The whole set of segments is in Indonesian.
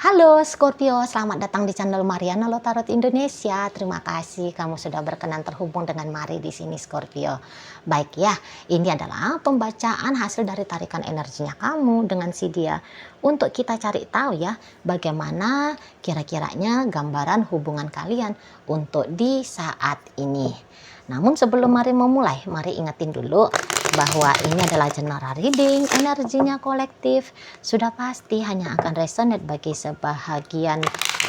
Halo Scorpio, selamat datang di channel Mariana Lotarot Indonesia. Terima kasih kamu sudah berkenan terhubung dengan Mari di sini Scorpio. Baik ya, ini adalah pembacaan hasil dari tarikan energinya kamu dengan si dia. Untuk kita cari tahu ya, bagaimana kira-kiranya gambaran hubungan kalian untuk di saat ini. Namun sebelum Mari memulai, mari ingetin dulu bahwa ini adalah general reading, energinya kolektif, sudah pasti hanya akan resonate bagi sebahagian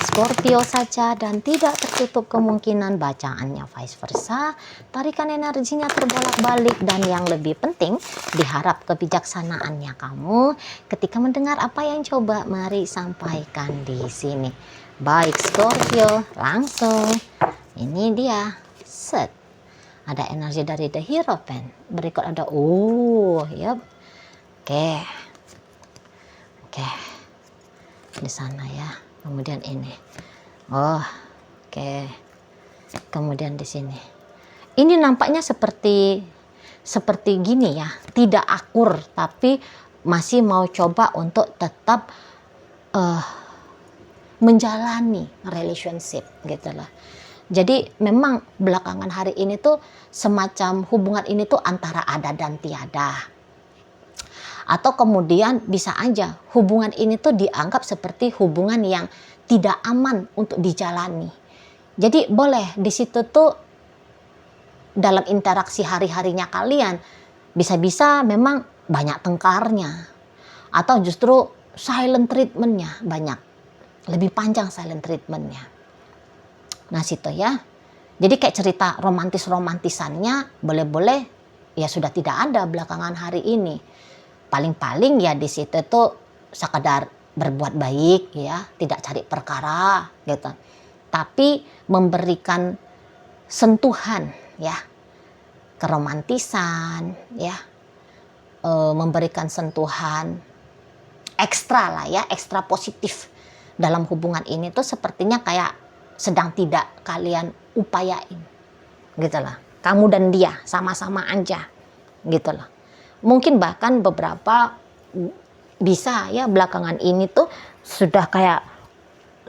Scorpio saja dan tidak tertutup kemungkinan bacaannya vice versa, tarikan energinya terbolak-balik dan yang lebih penting diharap kebijaksanaannya kamu ketika mendengar apa yang coba Mari sampaikan di sini. Baik Scorpio, langsung ini dia set. Ada energi dari The Hierophant. Berikut ada yep. Oke. Di sana ya. Kemudian ini. Oke. Kemudian di sini. Ini nampaknya seperti gini ya. Tidak akur tapi masih mau coba untuk tetap menjalani relationship gitu loh. Jadi memang belakangan hari ini tuh semacam hubungan ini tuh antara ada dan tiada. Atau kemudian bisa aja hubungan ini tuh dianggap seperti hubungan yang tidak aman untuk dijalani. Jadi boleh di situ tuh dalam interaksi hari-harinya kalian bisa-bisa memang banyak tengkarnya. Atau justru silent treatmentnya banyak. Lebih panjang silent treatmentnya. Nah situ ya, jadi kayak cerita romantisannya boleh-boleh ya sudah tidak ada belakangan hari ini. Paling-paling ya di situ tuh sekedar berbuat baik ya, tidak cari perkara gitu. Tapi memberikan sentuhan ya, keromantisan ya, memberikan sentuhan ekstra lah ya, ekstra positif dalam hubungan ini tuh sepertinya kayak sedang tidak kalian upayain gitu loh. Kamu dan dia sama-sama aja gitu loh. Mungkin bahkan beberapa bisa ya belakangan ini tuh sudah kayak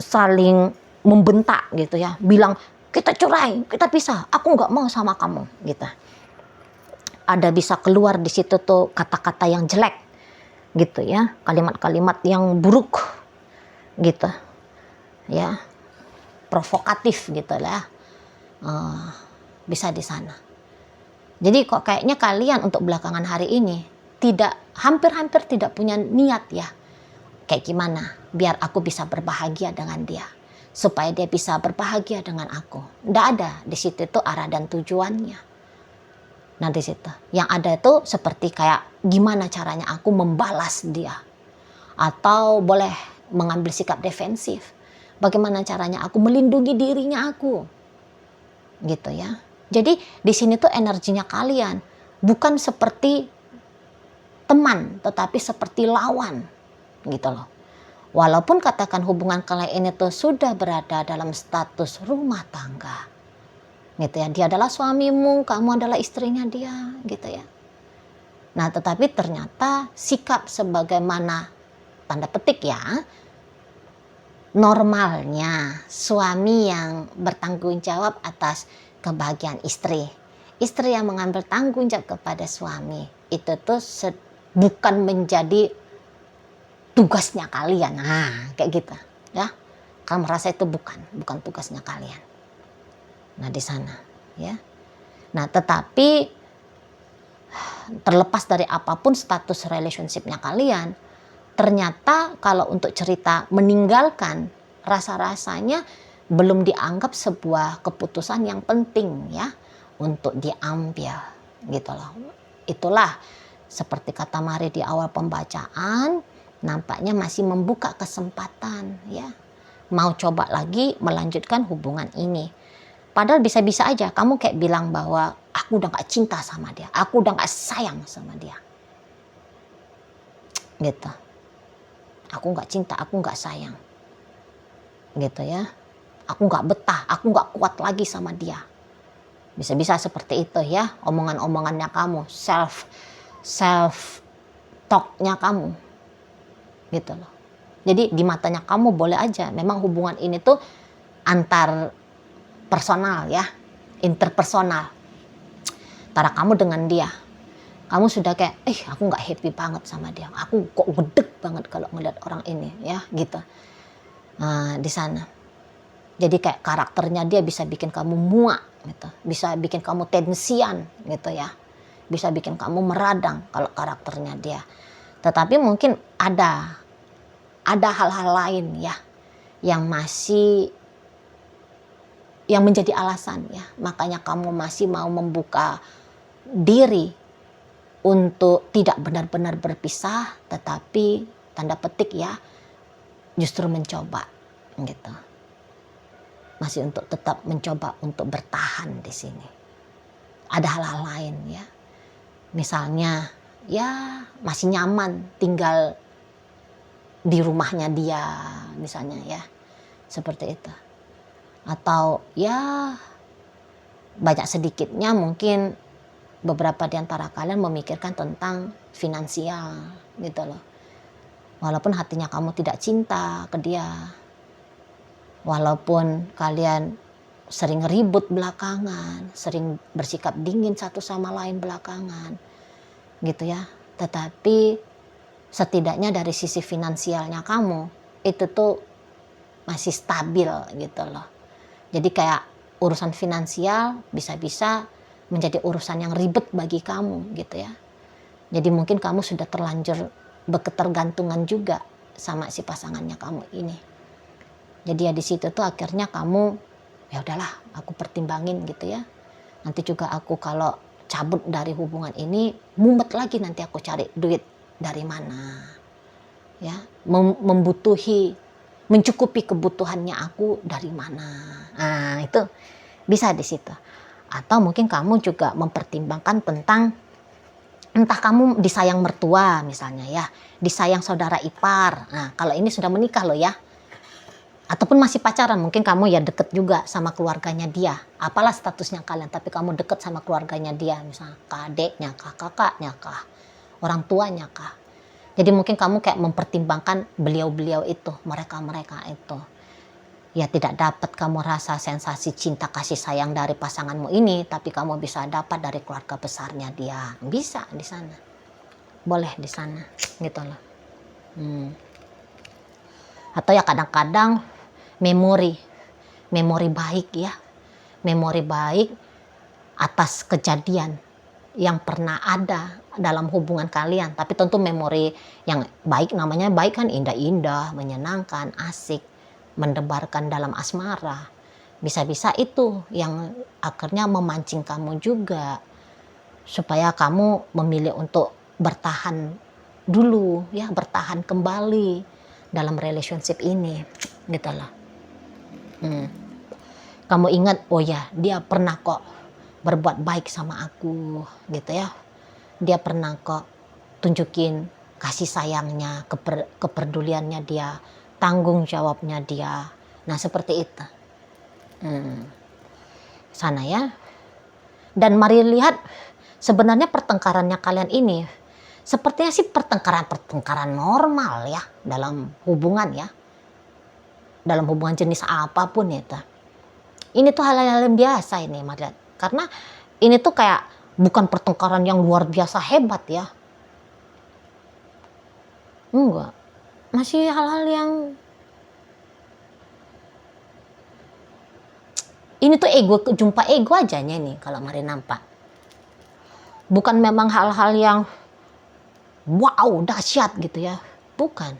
saling membentak gitu ya. Bilang kita cerai, kita pisah, aku nggak mau sama kamu gitu. Ada bisa keluar di situ tuh kata-kata yang jelek gitu ya. Kalimat-kalimat yang buruk gitu ya. Provokatif gitu lah, bisa di sana. Jadi kok kayaknya kalian untuk belakangan hari ini hampir tidak punya niat ya, kayak gimana biar aku bisa berbahagia dengan dia, supaya dia bisa berbahagia dengan aku. Nggak ada di situ tuh arah dan tujuannya. Nah di situ yang ada itu seperti kayak gimana caranya aku membalas dia, atau boleh mengambil sikap defensif. Bagaimana caranya aku melindungi dirinya aku, gitu ya. Jadi di sini tuh energinya kalian bukan seperti teman, tetapi seperti lawan, gitu loh. Walaupun katakan hubungan kalian ini tuh sudah berada dalam status rumah tangga, gitu ya. Dia adalah suamimu, kamu adalah istrinya dia, gitu ya. Nah, tetapi ternyata sikap sebagaimana tanda petik ya. Normalnya suami yang bertanggung jawab atas kebahagiaan istri. Istri yang mengambil tanggung jawab kepada suami. Itu tuh bukan menjadi tugasnya kalian. Nah, kayak gitu ya. Kamu merasa itu bukan tugasnya kalian. Nah, di sana ya. Nah, tetapi terlepas dari apapun status relationship-nya kalian, ternyata kalau untuk cerita meninggalkan, rasa-rasanya belum dianggap sebuah keputusan yang penting ya untuk diambil gitu loh. Itulah seperti kata Mari di awal pembacaan, nampaknya masih membuka kesempatan ya. Mau coba lagi melanjutkan hubungan ini. Padahal bisa-bisa aja kamu kayak bilang bahwa aku udah gak cinta sama dia, aku udah gak sayang sama dia. Gitu. Aku nggak cinta, aku nggak sayang, gitu ya. Aku nggak betah, aku nggak kuat lagi sama dia. Bisa-bisa seperti itu ya, omongan-omongannya kamu, self talknya kamu, gitu loh. Jadi di matanya kamu boleh aja memang hubungan ini tuh antar personal ya, interpersonal antara kamu dengan dia. Kamu sudah kayak, aku nggak happy banget sama dia, aku kok gedek banget kalau ngeliat orang ini ya gitu. Nah, di sana. Jadi kayak karakternya dia bisa bikin kamu muak gitu, bisa bikin kamu tensian gitu ya, bisa bikin kamu meradang kalau karakternya dia. Tetapi mungkin ada hal-hal lain ya yang masih yang menjadi alasan ya, makanya kamu masih mau membuka diri untuk tidak benar-benar berpisah, tetapi tanda petik ya, justru mencoba gitu. Masih untuk tetap mencoba untuk bertahan di sini. Ada hal-hal lain ya. Misalnya ya masih nyaman tinggal di rumahnya dia misalnya ya. Seperti itu. Atau ya banyak sedikitnya mungkin beberapa di antara kalian memikirkan tentang finansial gitu loh. Walaupun hatinya kamu tidak cinta ke dia. Walaupun kalian sering ribut belakangan, sering bersikap dingin satu sama lain belakangan. Gitu ya. Tetapi setidaknya dari sisi finansialnya kamu itu tuh masih stabil gitu loh. Jadi kayak urusan finansial bisa-bisa menjadi urusan yang ribet bagi kamu gitu ya. Jadi mungkin kamu sudah terlanjur berketergantungan juga sama si pasangannya kamu ini. Jadi ya di situ tuh akhirnya kamu ya udahlah aku pertimbangin gitu ya. Nanti juga aku kalau cabut dari hubungan ini mumet lagi nanti aku cari duit dari mana. Ya, mencukupi kebutuhannya aku dari mana. Nah, itu bisa di situ. Atau mungkin kamu juga mempertimbangkan tentang entah kamu disayang mertua misalnya ya, disayang saudara ipar. Nah, kalau ini sudah menikah loh ya. Ataupun masih pacaran, mungkin kamu ya deket juga sama keluarganya dia. Apalah statusnya kalian, tapi kamu deket sama keluarganya dia, misalnya adiknya kah, kakaknya kah, orang tuanya kah. Jadi mungkin kamu kayak mempertimbangkan beliau-beliau itu, mereka-mereka itu. Ya tidak dapat kamu rasa sensasi cinta kasih sayang dari pasanganmu ini, tapi kamu bisa dapat dari keluarga besarnya dia. Bisa di sana. Boleh di sana, gitu loh. Atau ya kadang-kadang memori baik ya. Memori baik atas kejadian yang pernah ada dalam hubungan kalian. Tapi tentu memori yang baik, namanya baik kan indah-indah, menyenangkan, asik, mendebarkan dalam asmara. Bisa-bisa itu yang akhirnya memancing kamu juga supaya kamu memilih untuk bertahan dulu ya, bertahan kembali dalam relationship ini gitu loh. Kamu ingat, oh ya dia pernah kok berbuat baik sama aku gitu ya. Dia pernah kok tunjukin kasih sayangnya, kepeduliannya dia, tanggung jawabnya dia. Nah seperti itu. Sana ya. Dan mari lihat sebenarnya pertengkarannya kalian ini sepertinya sih pertengkaran normal ya dalam hubungan ya. Dalam hubungan jenis apapun itu. Ini tuh hal-hal yang biasa ini, mari lihat. Karena ini tuh kayak bukan pertengkaran yang luar biasa hebat ya. Enggak. Masih hal-hal yang ini tuh jumpa ego aja nih kalau mari nampak. Bukan memang hal-hal yang wow dahsyat gitu ya. Bukan.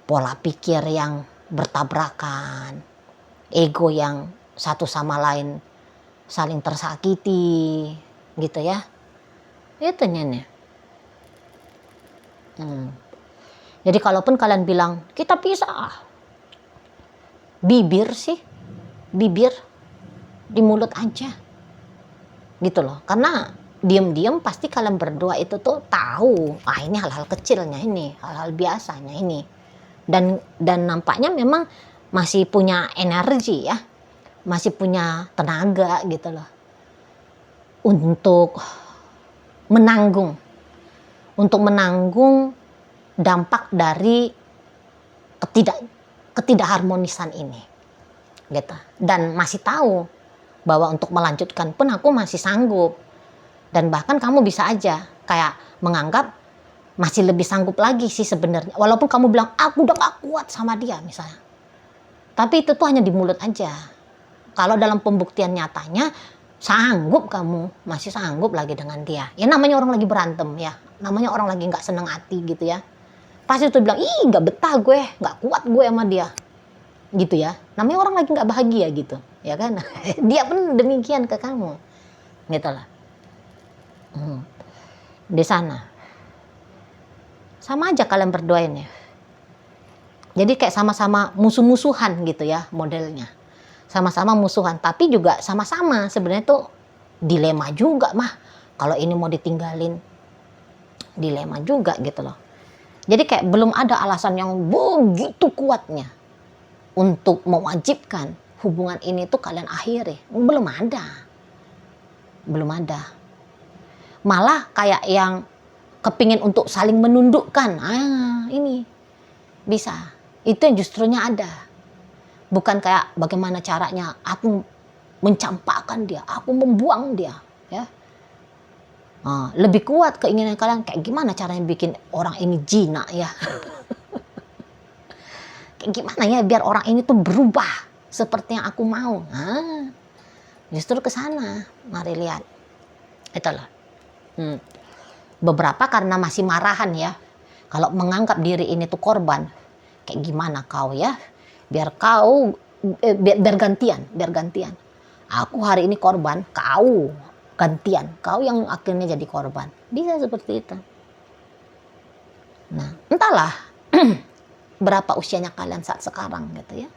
Pola pikir yang bertabrakan. Ego yang satu sama lain saling tersakiti gitu ya. Itu nih. Jadi kalaupun kalian bilang kita pisah, bibir di mulut aja gitu loh. Karena diam-diam pasti kalian berdua itu tuh tahu, ini hal-hal kecilnya ini, hal-hal biasanya ini. Dan nampaknya memang masih punya energi ya, masih punya tenaga gitu loh untuk menanggung dampak dari ketidakharmonisan ini gitu. Dan masih tahu bahwa untuk melanjutkan pun aku masih sanggup. Dan bahkan kamu bisa aja kayak menganggap masih lebih sanggup lagi sih sebenarnya. Walaupun kamu bilang aku udah gak kuat sama dia misalnya. Tapi itu tuh hanya di mulut aja. Kalau dalam pembuktian nyatanya sanggup, kamu masih sanggup lagi dengan dia. Ya namanya orang lagi berantem ya. Namanya orang lagi gak seneng hati gitu ya. Pasti tuh bilang, ih gak betah gue, gak kuat gue sama dia. Gitu ya. Namanya orang lagi gak bahagia gitu. Ya kan? Dia pun demikian ke kamu. Gitu lah. Di sana. Sama aja kalian berdua ini. Jadi kayak sama-sama musuh-musuhan gitu ya modelnya. Sama-sama musuhan. Tapi juga sama-sama sebenarnya tuh dilema juga mah. Kalau ini mau ditinggalin. Dilema juga gitu loh. Jadi kayak belum ada alasan yang begitu kuatnya untuk mewajibkan hubungan ini tuh kalian akhiri. Belum ada. Belum ada. Malah kayak yang kepingin untuk saling menundukkan. Ini bisa. Itu yang justrunya ada. Bukan kayak bagaimana caranya aku mencampakkan dia, aku membuang dia. Ya. Lebih kuat keinginan kalian kayak gimana caranya bikin orang ini jinak ya. Kayak gimana ya biar orang ini tuh berubah seperti yang aku mau. Justru ke sana. Mari lihat. Itulah. Beberapa karena masih marahan ya. Kalau menganggap diri ini tuh korban, kayak gimana kau ya? Biar kau biar gantian. Aku hari ini korban, kau gantian, kau yang akhirnya jadi korban. Bisa seperti itu. Nah, entahlah berapa usianya kalian saat sekarang gitu ya.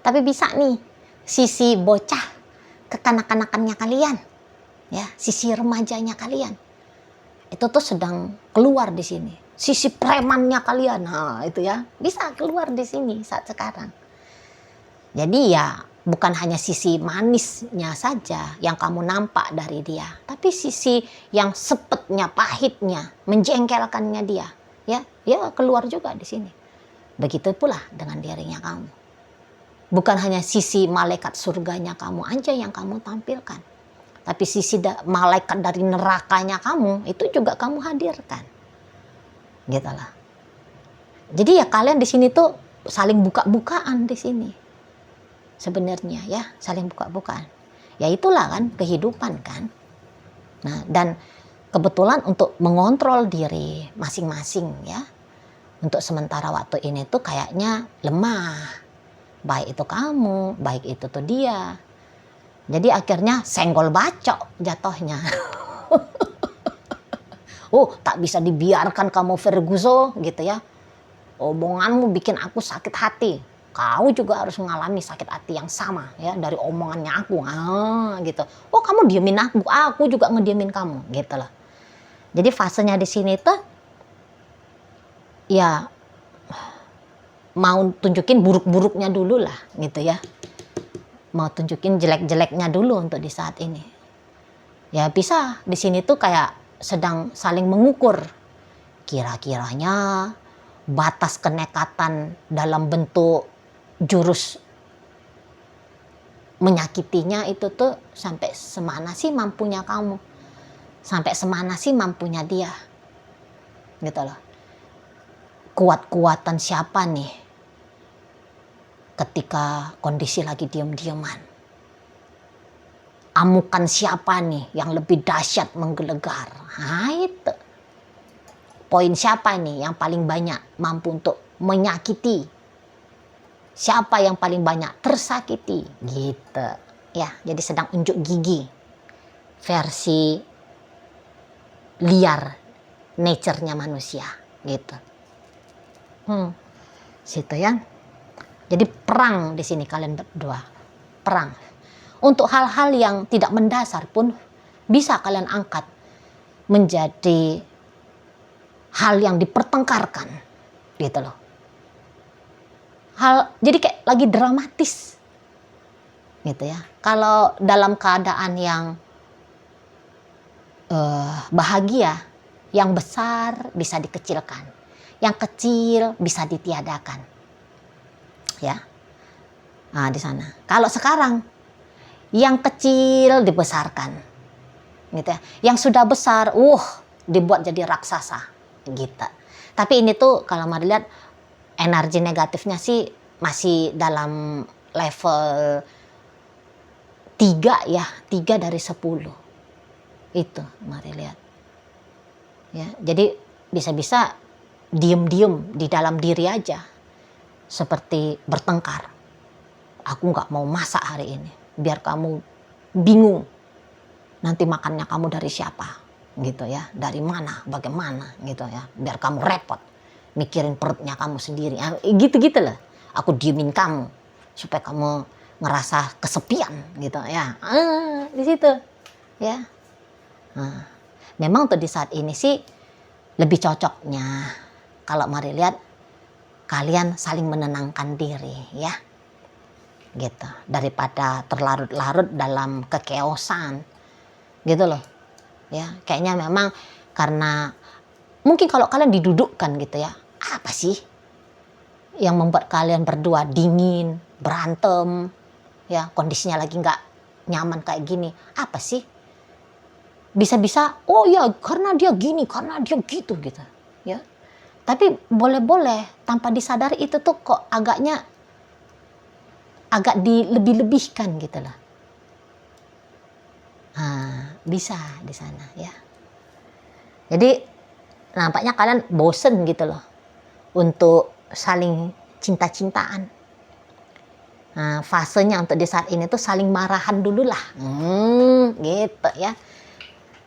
Tapi bisa nih sisi bocah kekanak-kanakannya kalian, ya, sisi remajanya kalian. Itu tuh sedang keluar di sini. Sisi premannya kalian, itu ya, bisa keluar di sini saat sekarang. Jadi ya bukan hanya sisi manisnya saja yang kamu nampak dari dia, tapi sisi yang sepetnya, pahitnya, menjengkelkannya dia, ya keluar juga di sini. Begitu pula dengan dirinya kamu. Bukan hanya sisi malaikat surganya kamu aja yang kamu tampilkan, tapi sisi malaikat dari nerakanya kamu itu juga kamu hadirkan, gitulah. Jadi ya kalian di sini tuh saling buka-bukaan di sini. Sebenarnya ya saling buka-bukaan. Ya itulah kan kehidupan kan. Nah, dan kebetulan untuk mengontrol diri masing-masing ya. Untuk sementara waktu ini tuh kayaknya lemah. Baik itu kamu, baik itu tuh dia. Jadi akhirnya senggol bacok jatuhnya. Tak bisa dibiarkan kamu Ferguson gitu ya. Omonganmu bikin aku sakit hati. Kau juga harus mengalami sakit hati yang sama ya dari omongannya aku. Gitu. Kamu diemin aku juga ngediemin kamu, gitu loh. Jadi fasenya di sini tuh ya mau tunjukin buruk-buruknya dulu lah, gitu ya. Mau tunjukin jelek-jeleknya dulu untuk di saat ini. Ya bisa di sini tuh kayak sedang saling mengukur kira-kiranya batas kenekatan dalam bentuk jurus menyakitinya itu tuh sampai semana sih mampunya kamu, sampai semana sih mampunya dia, gitu loh. Kuat-kuatan siapa nih ketika kondisi lagi diam-diaman? Amukan siapa nih yang lebih dahsyat menggelegar? Itu poin siapa nih yang paling banyak mampu untuk menyakiti? Siapa yang paling banyak tersakiti, gitu ya. Jadi sedang unjuk gigi versi liar nature-nya manusia, gitu. Situ ya. Jadi perang di sini kalian berdua, perang untuk hal-hal yang tidak mendasar pun bisa kalian angkat menjadi hal yang dipertengkarkan, gitu loh. Jadi kayak lagi dramatis gitu ya. Kalau dalam keadaan yang bahagia, yang besar bisa dikecilkan, yang kecil bisa ditiadakan. Ya. Nah, di sana. Kalau sekarang yang kecil dibesarkan. Gitu ya. Yang sudah besar, dibuat jadi raksasa. Gitu. Tapi ini tuh kalau mau dilihat energi negatifnya sih masih dalam level 3 ya, 3 dari 10. Itu, mari lihat. Ya, jadi bisa-bisa diem-diem di dalam diri aja. Seperti bertengkar. Aku nggak mau masak hari ini. Biar kamu bingung. Nanti makannya kamu dari siapa? Gitu ya. Dari mana? Bagaimana? Gitu ya. Biar kamu repot. Mikirin perutnya kamu sendiri. Gitu-gitu lah. Aku diemin kamu. Supaya kamu ngerasa kesepian gitu ya. Di situ. Ya. Nah, memang untuk di saat ini sih lebih cocoknya kalau mari lihat kalian saling menenangkan diri ya. Gitu. Daripada terlarut-larut dalam kekeosan. Gitu loh. Ya, kayaknya memang karena mungkin kalau kalian didudukkan gitu ya. Apa sih yang membuat kalian berdua dingin, berantem, ya kondisinya lagi nggak nyaman kayak gini? Apa sih? Bisa-bisa, oh ya karena dia gini, karena dia gitu ya. Tapi boleh-boleh tanpa disadari itu tuh kok agak dilebih-lebihkan gitu loh. Bisa di sana ya. Jadi nampaknya kalian bosen gitu loh untuk saling cinta-cintaan. Fasenya untuk di saat ini tuh saling marahan dulu lah. Gitu ya.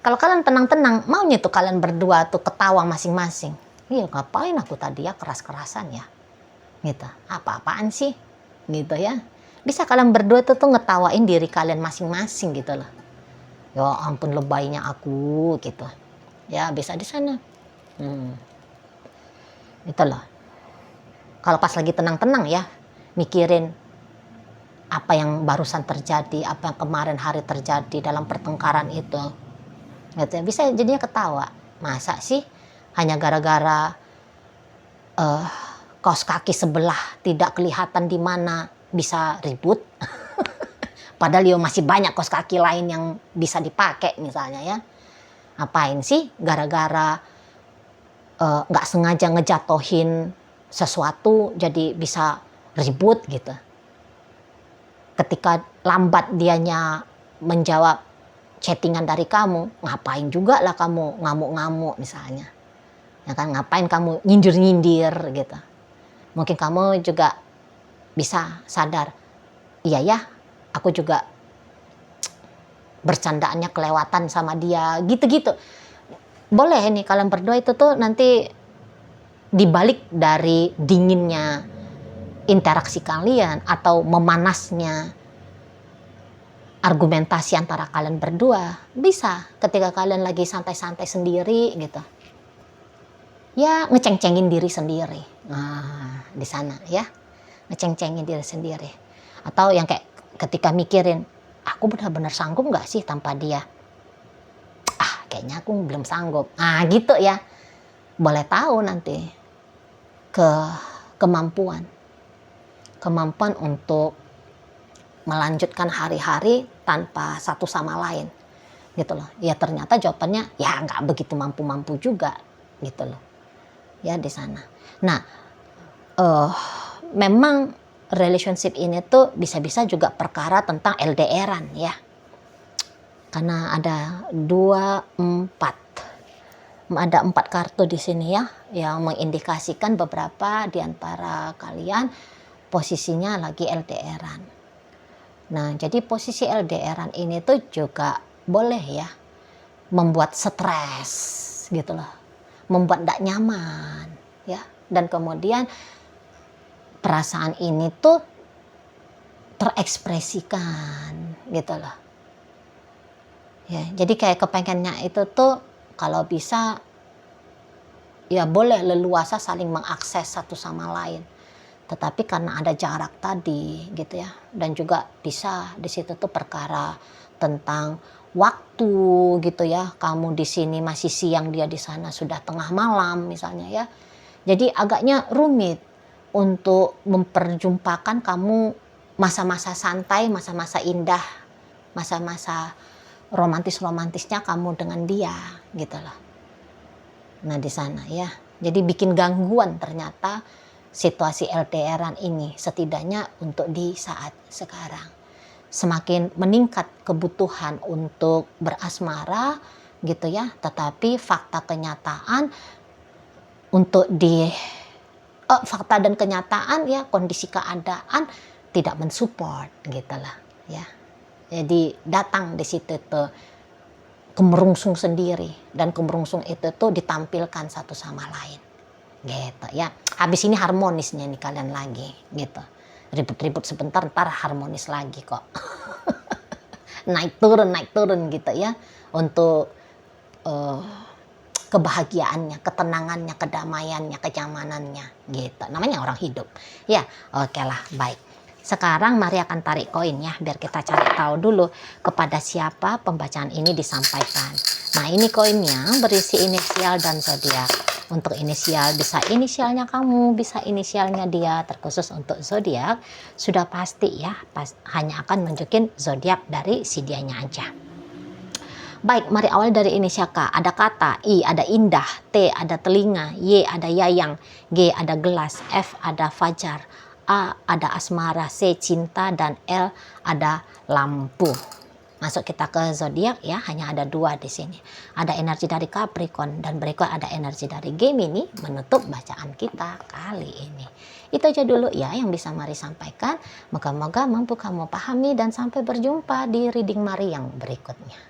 Kalau kalian tenang-tenang, maunya tuh kalian berdua tuh ketawa masing-masing. Iya, ngapain aku tadi ya keras-kerasan ya? Gitu. Apa-apaan sih? Gitu ya. Bisa kalian berdua tuh ngetawain diri kalian masing-masing gitu loh. Ya ampun lebaynya aku gitu. Ya bisa di sana. Itulah. Kalau pas lagi tenang-tenang ya, mikirin apa yang barusan terjadi, apa yang kemarin hari terjadi dalam pertengkaran itu. Gitu ya. Bisa jadinya ketawa. Masa sih hanya gara-gara kaos kaki sebelah tidak kelihatan di mana bisa ribut? Padahal dia masih banyak kaos kaki lain yang bisa dipakai misalnya ya. Apain sih gara-gara nggak sengaja ngejatohin sesuatu jadi bisa ribut gitu. Ketika lambat dianya menjawab chattingan dari kamu, ngapain juga lah kamu ngamuk-ngamuk misalnya. Ya kan, ngapain kamu nyindir-nyindir gitu. Mungkin kamu juga bisa sadar, iya ya, aku juga bercandaannya kelewatan sama dia, gitu-gitu. Boleh nih kalian berdua itu tuh nanti dibalik dari dinginnya interaksi kalian atau memanasnya argumentasi antara kalian berdua, bisa ketika kalian lagi santai-santai sendiri gitu. Ya ngeceng-cengin diri sendiri. Nah, di sana ya. Ngeceng-cengin diri sendiri. Atau yang kayak ketika mikirin, aku benar-benar sanggup nggak sih tanpa dia? Kayaknya aku belum sanggup. Gitu ya. Boleh tahu nanti kemampuan untuk melanjutkan hari-hari tanpa satu sama lain gitu loh. Ya ternyata jawabannya ya nggak begitu mampu-mampu juga gitu loh ya di sana. Nah memang relationship ini tuh bisa-bisa juga perkara tentang LDR-an ya, karena ada 4 kartu di sini ya yang mengindikasikan beberapa di antara kalian posisinya lagi LDR-an. Nah, jadi posisi LDR-an ini tuh juga boleh ya membuat stres gitu loh. Membuat tidak nyaman ya. Dan kemudian perasaan ini tuh terekspresikan gitu loh. Ya, jadi kayak kepengennya itu tuh kalau bisa ya boleh leluasa saling mengakses satu sama lain. Tetapi karena ada jarak tadi gitu ya, dan juga bisa di situ tuh perkara tentang waktu gitu ya. Kamu di sini masih siang, dia di sana sudah tengah malam misalnya ya. Jadi agaknya rumit untuk memperjumpakan kamu masa-masa santai, masa-masa indah, masa-masa romantis-romantisnya kamu dengan dia gitu loh. Nah di sana ya, jadi bikin gangguan ternyata situasi LDRan ini, setidaknya untuk di saat sekarang. Semakin meningkat kebutuhan untuk berasmara gitu ya, tetapi fakta kenyataan untuk fakta dan kenyataan ya, kondisi keadaan tidak mensupport gitu lah ya. Jadi datang di situ tuh kemerungsung sendiri, dan kemerungsung itu tuh ditampilkan satu sama lain gitu ya. Habis ini harmonisnya nih kalian lagi gitu, ribut-ribut sebentar ntar harmonis lagi kok. naik turun gitu ya, untuk kebahagiaannya, ketenangannya, kedamaiannya, kenyamanannya gitu. Namanya orang hidup ya. Oke lah, baik. Sekarang mari akan tarik koin ya, biar kita cari tahu dulu kepada siapa pembacaan ini disampaikan. Nah ini koinnya berisi inisial dan zodiak. Untuk inisial bisa inisialnya kamu, bisa inisialnya dia. Terkhusus untuk zodiak sudah pasti ya, hanya akan nunjukin zodiak dari si dianya aja. Baik, mari awal dari inisial K. Ada kata, I ada indah, T ada telinga, Y ada yayang, G ada gelas, F ada fajar, A ada asmara, C cinta, dan L ada lampu. Masuk kita ke zodiak ya, hanya ada 2 di sini. Ada energi dari Capricorn dan berikut ada energi dari Gemini menutup bacaan kita kali ini. Itu aja dulu ya yang bisa Mari sampaikan. Moga-moga mampu kamu pahami dan sampai berjumpa di reading Mari yang berikutnya.